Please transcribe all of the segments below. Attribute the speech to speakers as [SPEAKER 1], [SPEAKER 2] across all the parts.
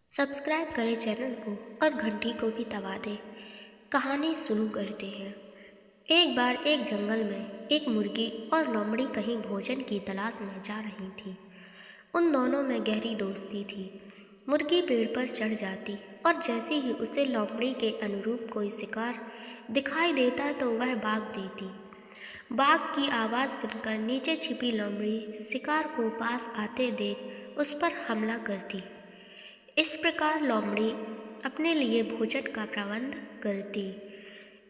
[SPEAKER 1] Subscribe करें channel को और घंटी को भी दबा दें। कहानी शुरू करते हैं। एक बार एक जंगल में एक मुर्गी और लोमड़ी कहीं भोजन की तलाश में जा रही थी। उन दोनों में गहरी दोस्ती थी। मुर्गी पेड़ पर चढ़ जाती और जैसे ही उसे लोमड़ी के अनुरूप कोई शिकार दिखाई देता तो वह भाग देती। बाघ की आवाज़ सुनकर नीचे छिपी लोमड़ी शिकार को पास आते देख उस पर हमला करती। इस प्रकार लोमड़ी अपने लिए भोजन का प्रबंध करती।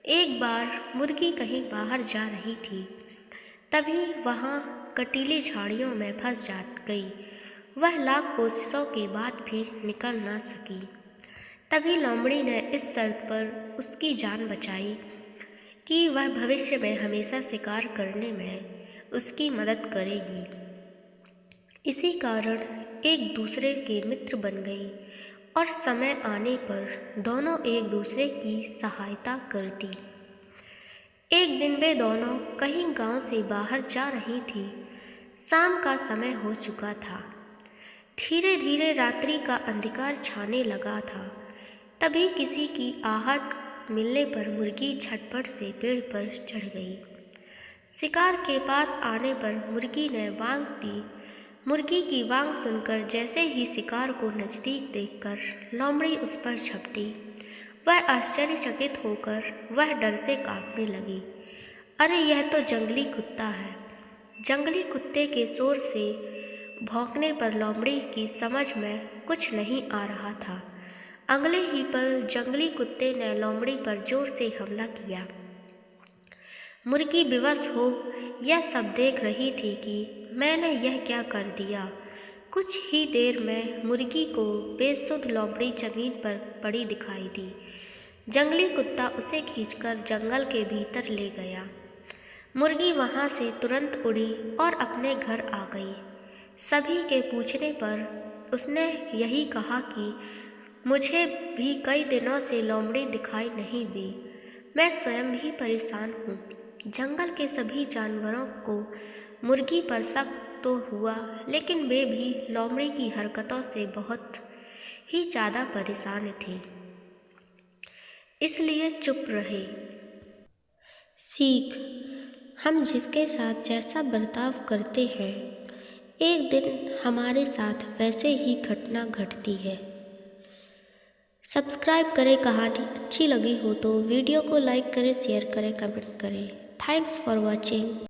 [SPEAKER 1] एक बार मुर्गी कहीं बाहर जा रही थी, तभी वहाँ कटीली झाड़ियों में फंस जा गई। वह लाख कोशिशों के बाद भी निकल ना सकी। तभी लोमड़ी ने इस शर्त पर उसकी जान बचाई कि वह भविष्य में हमेशा शिकार करने में उसकी मदद करेगी। इसी कारण एक दूसरे के मित्र बन गई और समय आने पर दोनों एक दूसरे की सहायता करती। एक दिन वे दोनों कहीं गांव से बाहर जा रही थी। शाम का समय हो चुका था। धीरे धीरे रात्रि का अंधकार छाने लगा था। तभी किसी की आहट मिलने पर मुर्गी झटपट से पेड़ पर चढ़ गई। शिकार के पास आने पर मुर्गी ने वांग दी। मुर्गी की वांग सुनकर जैसे ही शिकार को नज़दीक देखकर लोमड़ी उस पर झपटी। वह आश्चर्यचकित होकर वह डर से कांपने लगी। अरे यह तो जंगली कुत्ता है। जंगली कुत्ते के शोर से भौंकने पर लोमड़ी की समझ में कुछ नहीं आ रहा था। अगले ही पल जंगली कुत्ते ने लोमड़ी पर जोर से हमला किया। मुर्गी विवश हो यह सब देख रही थी कि मैंने यह क्या कर दिया। कुछ ही देर में मुर्गी को बेसुध लोमड़ी जमीन पर पड़ी दिखाई दी। जंगली कुत्ता उसे खींचकर जंगल के भीतर ले गया। मुर्गी वहां से तुरंत उड़ी और अपने घर आ गई। सभी के पूछने पर उसने यही कहा कि मुझे भी कई दिनों से लोमड़ी दिखाई नहीं दी। मैं स्वयं भी परेशान हूँ। जंगल के सभी जानवरों को मुर्गी पर शक तो हुआ, लेकिन वे भी लोमड़ी की हरकतों से बहुत ही ज़्यादा परेशान थे, इसलिए चुप रहे। सीख: हम जिसके साथ जैसा बर्ताव करते हैं, एक दिन हमारे साथ वैसे ही घटना घटती है। सब्सक्राइब करें। कहानी अच्छी लगी हो तो वीडियो को लाइक करें, शेयर करें, कमेंट करें। Thanks for watching.